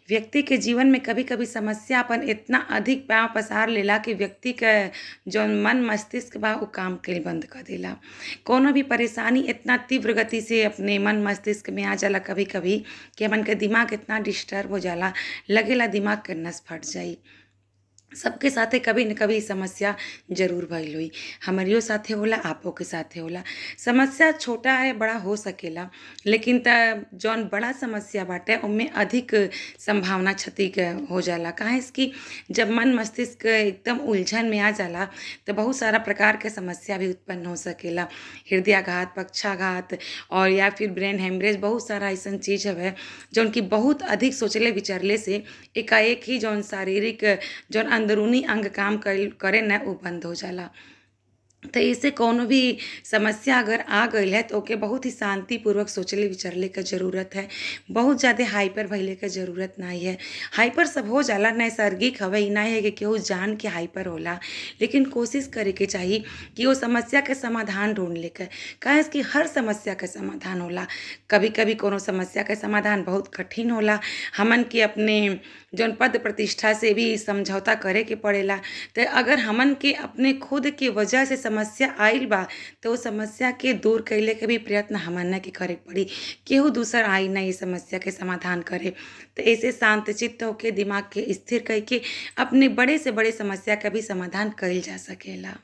व्यक्ति के जीवन में कभी-कभी समस्या अपन इतना अधिक पाँव पसार लेला कि व्यक्ति क जौन मन मस्तिष्क बा उ काम कईल बंद कर देला। कौनो भी परेशानी इतना तीव्र गति से अपने मन मस्तिष्क में आ जाला कभी-कभी कि हमन के दिमाग इतना डिस्टर्ब हो जाला, लगेला दिमाग के नस फट जाई। सबके साथे कभी न कभी समस्या ज़रूर भइल होई। हमरियो साथे होला, आपो के साथे होला। समस्या छोटा है, बड़ा हो सकेला, लेकिन जौन बड़ा समस्या बाटे ओमे अधिक संभावना क्षति के हो जाला। काहे से कि जब मन मस्तिष्क एकदम उलझन में आ जाला, तो बहुत सारा प्रकार के समस्या भी उत्पन्न हो सकेला। हृदयाघात, पक्षाघात और या फिर ब्रेन हेमरेज बहुत सारा अइसन चीज़ हवे जौन कि बहुत अधिक सोचले विचारले से एकाएक ही जौन शारीरिक जौन अंदरूनी अंग काम करे ना उ बंद हो जाला। तो ऐसे कौनो भी समस्या अगर आ गइल है तो ओके बहुत ही शांतिपूर्वक सोचले विचारले क ज़रूरत है। बहुत ज़्यादा हाइपर भइले क ज़रूरत नाहीं है। हाइपर सब हो जाला, नैसर्गिक हवे, ई नाहीं है कि केहू जान के हाइपर होला। लेकिन कोशिश करे के चाही कि वो समस्या के समाधान ढूँढ ले के। काहे से कि हर समस्या के समाधान होला। कभी-कभी कोनो समस्या के समाधान बहुत कठिन होला। हमन के अपने जौन पद प्रतिष्ठा से भी समझौता करे के पड़ेला। तो अगर हमन के अपने खुद के वजह से समस्या आइल बा, तो वो समस्या के दूर कइले के भी प्रयत्न हमन के करे के पड़ी। केहू दूसर आई ना ये समस्या के समाधान करे। तो ऐसे शांतचित्त होके दिमाग के स्थिर कइके अपने बड़े से बड़े समस्या का भी समाधान कइल जा सकेला।